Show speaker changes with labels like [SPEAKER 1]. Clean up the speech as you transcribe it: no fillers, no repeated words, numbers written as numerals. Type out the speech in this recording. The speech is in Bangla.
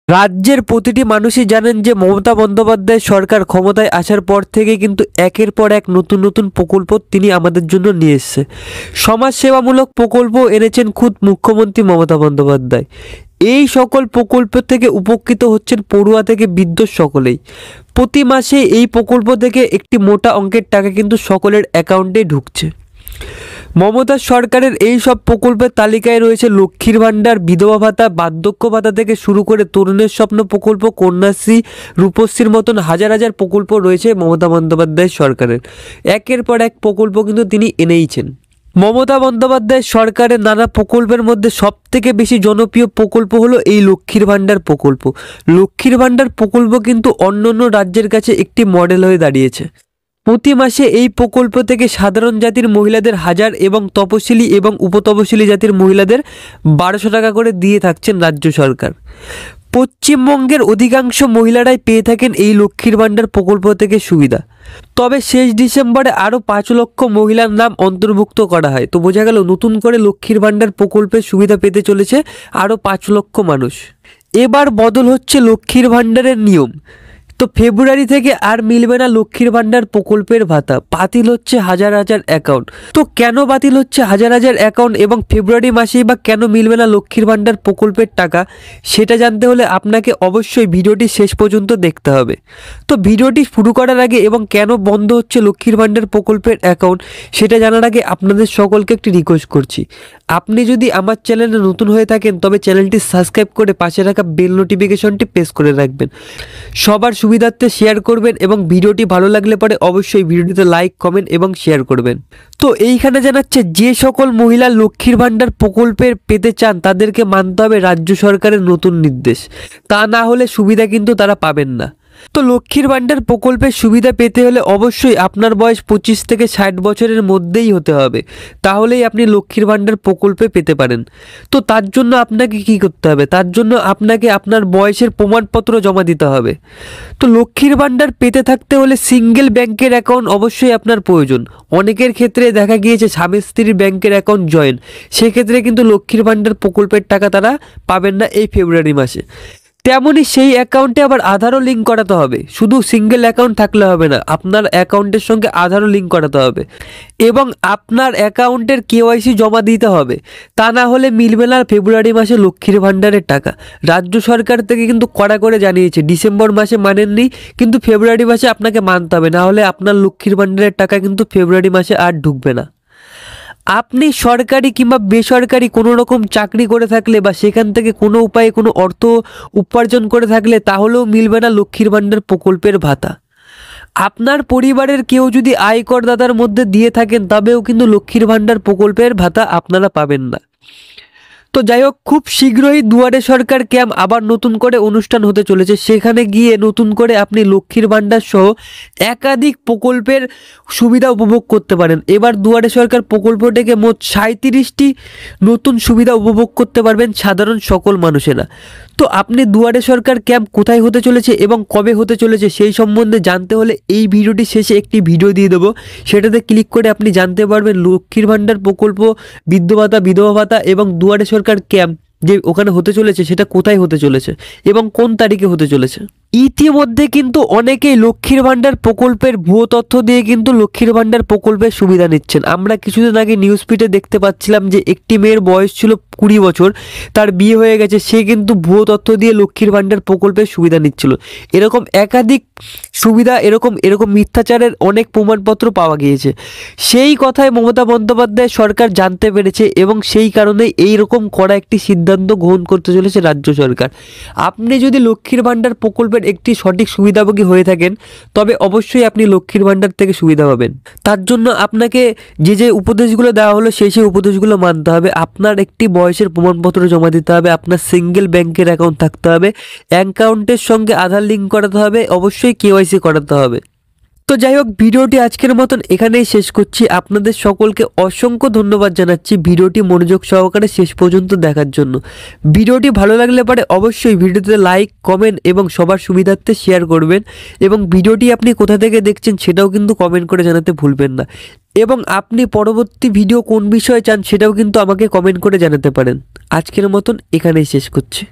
[SPEAKER 1] রাজ্যের প্রতিটি মানুষই জানেন যে মমতা বন্দ্যোপাধ্যায় সরকার ক্ষমতায় আসার পর থেকে কিন্তু একের পর এক নতুন নতুন প্রকল্প তিনি আমাদের জন্য নিয়ে এসছে। সমাজসেবামূলক প্রকল্প এনেছেন খুদ মুখ্যমন্ত্রী মমতা বন্দ্যোপাধ্যায়। এই সকল প্রকল্প থেকে উপকৃত হচ্ছেন পড়ুয়া থেকে বৃদ্ধ সকলেই। প্রতি মাসে এই প্রকল্প থেকে একটি মোটা অঙ্কের টাকা কিন্তু সকলের অ্যাকাউন্টে ঢুকছে। মমতা সরকারের এই সব প্রকল্পের তালিকায় রয়েছে লক্ষ্মীর ভাণ্ডার, বিধবা ভাতা, বার্ধক্য ভাতা থেকে শুরু করে তরুণের স্বপ্ন প্রকল্প, কন্যাশ্রী, রূপশ্রীর মতন হাজার হাজার প্রকল্প রয়েছে মমতা বন্দ্যোপাধ্যায় সরকারের। একের পর এক প্রকল্প কিন্তু তিনি এনেইছেন। মমতা বন্দ্যোপাধ্যায় সরকারের নানা প্রকল্পের মধ্যে সবথেকে বেশি জনপ্রিয় প্রকল্প হলো এই লক্ষ্মীর ভাণ্ডার প্রকল্প। লক্ষ্মীর ভাণ্ডার প্রকল্প কিন্তু অন্যান্য রাজ্যের কাছে একটি মডেল হয়ে দাঁড়িয়েছে। প্রতি মাসে এই প্রকল্প থেকে সাধারণ জাতির মহিলাদের 1000 এবং তপশিলি এবং উপতপশিলি জাতির মহিলাদের 1200 টাকা করে দিয়ে থাকছেন রাজ্য সরকার। পশ্চিমবঙ্গের অধিকাংশ মহিলারাই পেয়ে থাকেন এই লক্ষ্মীর ভাণ্ডার প্রকল্প থেকে সুবিধা। তবে শেষ ডিসেম্বরে আরও 5 লক্ষ মহিলার নাম অন্তর্ভুক্ত করা হয়। তো বোঝা গেল নতুন করে লক্ষ্মীর ভাণ্ডার প্রকল্পের সুবিধা পেতে চলেছে আরও 5 লক্ষ মানুষ। এবার বদল হচ্ছে লক্ষ্মীর ভাণ্ডারের নিয়ম। তো ফেব্রুয়ারি থেকে আর মিলবে না লক্ষ্মীর ভাণ্ডার প্রকল্পের ভাতা, বাতিল হচ্ছে হাজার হাজার অ্যাকাউন্ট। তো কেন বাতিল হচ্ছে হাজার হাজার অ্যাকাউন্ট এবং ফেব্রুয়ারি মাসেই বা কেন মিলবে না লক্ষ্মীর ভাণ্ডার প্রকল্পের টাকা, সেটা জানতে হলে আপনাকে অবশ্যই ভিডিওটি শেষ পর্যন্ত দেখতে হবে। তো ভিডিওটি শুরু করার আগে এবং কেন বন্ধ হচ্ছে লক্ষ্মীর ভাণ্ডার প্রকল্পের অ্যাকাউন্ট সেটা জানার আগে আপনাদের সকলকে একটি রিকোয়েস্ট করছি, আপনি যদি আমার চ্যানেলে নতুন হয়ে থাকেন তবে চ্যানেলটি সাবস্ক্রাইব করে পাশে রাখা বেল নোটিফিকেশনটি প্রেস করে রাখবেন। সবার সুবিধার্থে শেয়ার করবেন এবং ভিডিওটি ভালো লাগলে পরে অবশ্যই ভিডিওটিতে লাইক, কমেন্ট এবং শেয়ার করবেন। তো এইখানে জানাচ্ছে যে সকল মহিলা লক্ষ্মীর ভাণ্ডার প্রকল্পের পেতে চান তাদেরকে মানতে হবে রাজ্য সরকারের নতুন নির্দেশ, তা না হলে সুবিধা কিন্তু তারা পাবেন না। তো লক্ষ্মীর ভাণ্ডার প্রকল্পের সুবিধা পেতে হলে অবশ্যই আপনার বয়স 25 থেকে 60 বছরের মধ্যেই হতে হবে, তাহলেই আপনি লক্ষ্মীর ভাণ্ডার প্রকল্পে পেতে পারেন। তো তার জন্য আপনাকে কি করতে হবে? তার জন্য আপনাকে আপনার বয়সের প্রমাণপত্র জমা দিতে হবে। তো লক্ষ্মীর ভাণ্ডার পেতে থাকতে হলে সিঙ্গেল ব্যাংকের অ্যাকাউন্ট অবশ্যই আপনার প্রয়োজন। অনেকের ক্ষেত্রে দেখা গিয়েছে স্বামী স্ত্রীর ব্যাংকের অ্যাকাউন্ট জয়েন, সেক্ষেত্রে কিন্তু লক্ষ্মীর ভাণ্ডার প্রকল্পের টাকা তারা পাবেন না এই ফেব্রুয়ারি মাসে। তেমনই সেই অ্যাকাউন্টে আবার আধারও লিঙ্ক করাতে হবে, শুধু সিঙ্গেল অ্যাকাউন্ট থাকলে হবে না, আপনার অ্যাকাউন্টের সঙ্গে আধারও লিঙ্ক করাতে হবে এবং আপনার অ্যাকাউন্টের KYC জমা দিতে হবে, তা না হলে মিলবে না ফেব্রুয়ারি মাসে লক্ষ্মীর ভাণ্ডারের টাকা। রাজ্য সরকার থেকে কিন্তু কড়া করে জানিয়েছে, ডিসেম্বর মাসে মানেননি কিন্তু ফেব্রুয়ারি মাসে আপনাকে মানতে হবে, না হলে আপনার লক্ষ্মীর ভাণ্ডারের টাকা কিন্তু ফেব্রুয়ারি মাসে আর ঢুকবে না। আপনি সরকারি কিংবা বেসরকারি কোনো রকম চাকরি করে থাকলে বা সেখান থেকে কোনো উপায়ে কোনো অর্থ উপার্জন করে থাকলে তাহলেও মিলবে না লক্ষ্মীর ভাণ্ডার প্রকল্পের ভাতা। আপনার পরিবারের কেউ যদি আয়করদাতার মধ্যে দিয়ে থাকেন তবেও কিন্তু লক্ষ্মীর ভাণ্ডার প্রকল্পের ভাতা আপনারা পাবেন না। তো যাই হোক, খুব শীঘ্রই দুয়ারে সরকার ক্যাম্প আবার নতুন করে অনুষ্ঠান হতে চলেছে, সেখানে গিয়ে নতুন করে আপনি লক্ষ্মীর ভাণ্ডার সহ একাধিক প্রকল্পের সুবিধা উপভোগ করতে পারেন। এবার দুয়ারে সরকার প্রকল্প থেকে মোট 37টি নতুন সুবিধা উপভোগ করতে পারবেন সাধারণ সকল মানুষেরা। তো আপনি দুয়ারে সরকার ক্যাম্প কোথায় হতে চলেছে এবং কবে হতে চলেছে সেই সম্বন্ধে জানতে হলে এই ভিডিওটি শেষে একটি ভিডিও দিয়ে দেবো, সেটাতে ক্লিক করে আপনি জানতে পারবেন লক্ষ্মীর ভাণ্ডার প্রকল্প, বৃদ্ধ ভাতা, বিধবা ভাতা এবং দুয়ারে সরকার ক্যাম্প যে ওখানে হতে চলেছে সেটা কোথায় হতে চলেছে এবং কোন তারিখে হতে চলেছে। ইতিমধ্যে কিন্তু অনেকেই লক্ষ্মীর ভাণ্ডার প্রকল্পের ভুয়ো তথ্য দিয়ে কিন্তু লক্ষ্মীর ভাণ্ডার প্রকল্পের সুবিধা নিচ্ছেন। আমরা কিছুদিন আগে নিউজ ফিডে দেখতে পাচ্ছিলাম যে একটি মেয়ের বয়স ছিল 20 বছর, তার বিয়ে হয়ে গেছে, সে কিন্তু ভুয়ো তথ্য দিয়ে লক্ষ্মীর ভাণ্ডার প্রকল্পের সুবিধা নিচ্ছিল। এরকম একাধিক সুবিধা, এরকম মিথ্যাচারের অনেক প্রমাণপত্র পাওয়া গিয়েছে। সেই কথায় মমতা বন্দ্যোপাধ্যায় সরকার জানতে পেরেছে এবং সেই কারণে এইরকম কড়া একটি সিদ্ধান্ত গ্রহণ করতে চলেছে রাজ্য সরকার। আপনি যদি লক্ষ্মীর ভাণ্ডার প্রকল্পের একটি সঠিক সুবিধাভোগী হয়ে থাকেন তবে অবশ্যই আপনি লক্ষ্মীর ভাণ্ডার থেকে সুবিধা পাবেন। তার জন্য আপনাকে যে উপদেশগুলো দেওয়া হলো সেই উপদেশগুলো মানতে হবে। আপনার একটি বয়সের প্রমাণপত্র জমা দিতে হবে, আপনার সিঙ্গেল ব্যাংকের অ্যাকাউন্ট থাকতে হবে, অ্যাকাউন্টের সঙ্গে আধার লিঙ্ক করাতে হবে, অবশ্যই KYC করাতে হবে। তো যাই হোক, ভিডিওটি আজকের মতন এখানেই শেষ করছি। আপনাদের সকলকে অসংখ্য ধন্যবাদ জানাচ্ছি ভিডিওটি মনোযোগ সহকারে শেষ পর্যন্ত দেখার জন্য। ভিডিওটি ভালো লাগলে পরে অবশ্যই ভিডিওতে লাইক, কমেন্ট এবং সবার সুবিধার্থে শেয়ার করবেন এবং ভিডিওটি আপনি কোথা থেকে দেখছেন সেটাও কিন্তু কমেন্ট করে জানাতে ভুলবেন না এবং আপনি পরবর্তী ভিডিও কোন বিষয়ে চান সেটাও কিন্তু আমাকে কমেন্ট করে জানাতে পারেন। আজকের মতন এখানেই শেষ করছি।